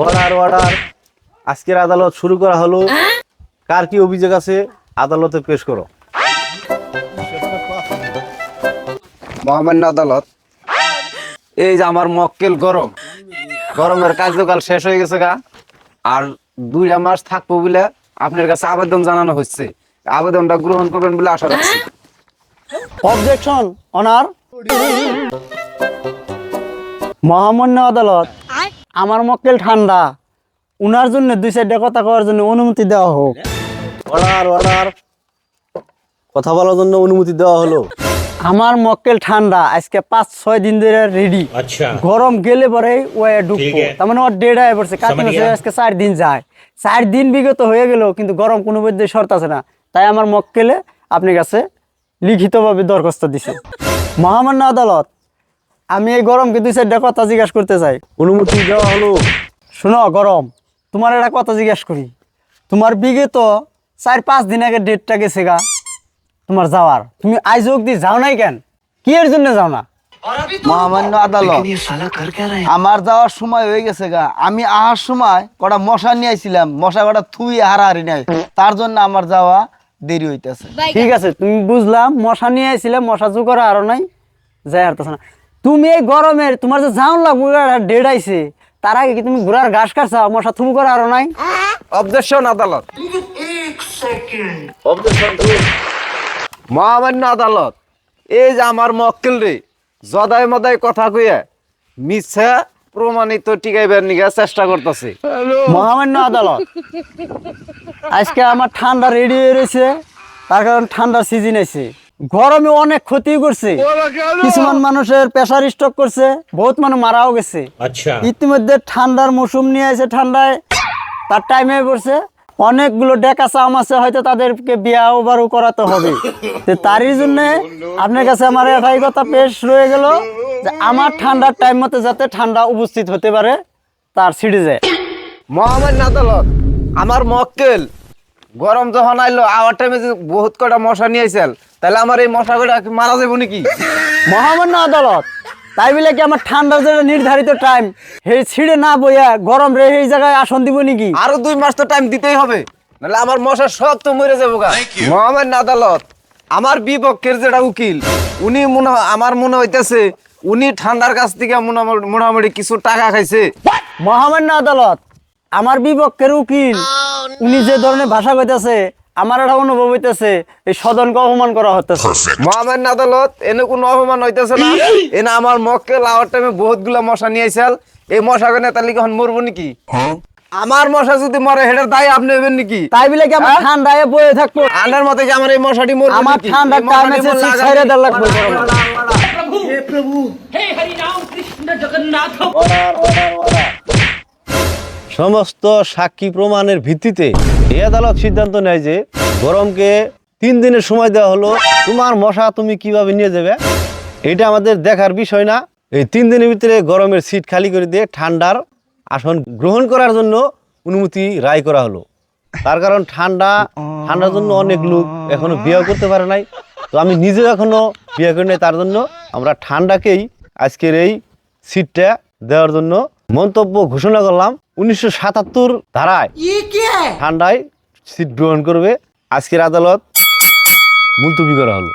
Order order. আজকের আদালত শুরু করা হলো। কার কি অভিযোগ আছে আদালতে পেশ করো। মহামান্য আদালত, এই যে আমার মক্কেল গরমের কার্যকাল শেষ হয়ে গেছে গা, আর 2 মাস থাকবো বলে আপনার কাছে আবেদন জানানো হচ্ছে। আবেদনটা গ্রহণ করবেন বলে আশা রাখছি। Objection honour. মহামান্য আদালত, আমার মক্কেল ঠান্ডা, উনার জন্য 2-4টা কথা কওয়ার জন্য অনুমতি দেওয়া হোক। Order order. কথা বলার জন্য অনুমতি দেওয়া হলো। আমার মক্কেল ঠান্ডা আজকে 5-6 দিন ধরে রেডি। अच्छा গরম গেলে পরে ওয়ে ঢুকবো, ঠিক আছে। তার মানে ওর ডেট আয় পড়ছে কাজ মাসে আজকে 4 দিন যায়। 4 দিন বিগত হয়ে গেল কিন্তু গরম কোনো মধ্যে শর্ত আছে না, তাই আমার মক্কেলে আপনার কাছে লিখিতভাবে দরখাস্ত দিছে। মহামান্য আদালত, আমি এই গরমকে 2-4টা কথা জিজ্ঞাসা করতে চাই। অনুমতি দেওয়া হলো। শোনো গরম, তোমার একটা কথা জিজ্ঞাসা করি। তোমার বিগত 4-5 দিন আগে ডেটটা গেছে গা তোমার যাওয়ার, তুমি আজ অব্দি যাও নাই কেন? কি এর জন্য যাও না? মহামান্য আদালত, আমার যাওয়ার সময় হয়ে গেছে গা। আমি আসার সময় কটা মশা নিয়ে আইছিলাম, মশা কটা থুই হারাহারি নাই, তার জন্য আমার যাওয়া দেরি হইতেছে। ঠিক আছে, তুমি বুঝলাম মশা নিয়ে আইছিলে, মশা জোগাড় আরো নাই, যাই হারতেছে না। তুমি এই গরমের তোমার যে যাও লাগবো ডেট আইছে, তার আগে কি তুমি ঘোড়ার ঘাস কাটছাও? মশা থুম করে আরো নাই। অবজেকশন আদালত। মহামান্য আদালত, এই যে আমার মক্কেল রে জদাই মদাই কথা কইয়া মিথ্যা প্রমাণিত টিকাইবার নিয়ে চেষ্টা করতেছে। মহামান্য আদালত, আজকে আমার ঠান্ডা রেডি হয়ে রয়েছে, তার কারণ ঠান্ডার সিজন আছে। গরমে অনেক ক্ষতি করছে, কিছুমান মানুষের প্রেসার স্ট্রোক করছে, বহুত মানুষ মারাও গেছে। अच्छा ইতিমধ্যে ঠান্ডার মৌসুম নিয়ে আছে, ঠান্ডায় তার টাইমে পড়ছে। অনেকগুলো ডেকা চাম আছে, হয়তো তাদেরকে বিয়াও বারও করাতে হবে। তো তারই জন্য আপনার কাছে আমার এটাই কথা পেশ রয়ে গেল যে আমার ঠান্ডার টাইম মতো যাতে ঠান্ডা উপস্থিত হতে পারে তার সিডি যায়। মহামান্য আদালত, আমার মক্কেল গরম যখন আইলো আওয়ার টাইমে যে বহুত কটা মশা নিয়ে আইসাল, তাহলে আমার এই মশা কটা মারা যাবো নাকি? মহামান্য আদালত, তাই বলে কি আমার ঠান্ডার যেটা নির্ধারিত টাইম সেই ছিঁড়ে না বইয়া গরম রে এই জায়গায় আসন দিব নাকি? আরো 2 মাস তো টাইম দিতেই হবে, নাহলে আমার মশা সব তো মরে যাবো গা। মহামান্য আদালত, আমার বিপক্ষের যেটা উকিল, উনি আমার মনে হইতেছে উনি ঠান্ডার কাছ থেকে মোটামুটি কিছু টাকা খাইছে। মহামান্য আদালত, আমার বিপক্ষের উকিল উনি যে ধরনের ভাষা কইতেছে, আমার একটা অনুভব হইতেছে এই সদনকে অপমান করা হতেছে। মহামান্য আদালত, এনে কোনো অপমান হইতেছে না। এনে আমার মক্কেল আওয়ার টাইমে বহুত গুলা মশা নিয়ে আইসাল, এই মশা গনে তাহলে কি এখন মরবো নাকি? আমার মশা যদি মরে হেডের দায় আপনি হবেন নাকি? তাই বলে কি আমার ঠান্ডায় বয়ে থাকবো? আন্ডার মতে কি আমার এই মশাটি মরবে আমার নাকি? ঠান্ডার এই টাইম মশাটি আছে, মরলে আগামী- ছেড়ে দেওয়া লাগবে। সমস্ত সাক্ষী প্রমাণের ভিত্তিতে এই আদালত সিদ্ধান্ত নেয় যে গরমকে 3 দিনের সময় দেওয়া হলো। তোমার মশা তুমি কিভাবে নিয়ে যাবে এটা আমাদের দেখার বিষয় না। এই 3 দিনের ভিতরে গরমের সিট খালি করে দিয়ে ঠান্ডার আসন গ্রহণ করার জন্য অনুমতি রায় করা হলো। তার কারণ ঠান্ডার জন্য অনেক লোক এখনো বিয়ে করতে পারে নাই। তো আমি নিজেও এখনো বিয়ে করি নাই, তার জন্য আমরা ঠান্ডাকেই আজকের এই সিটটা দেওয়ার জন্য মন্তব্য ঘোষণা করলাম। 1977 ধারায় ঠান্ডায় সিট গ্রহণ করবে। আজকের আদালত মুলতবি করা হলো।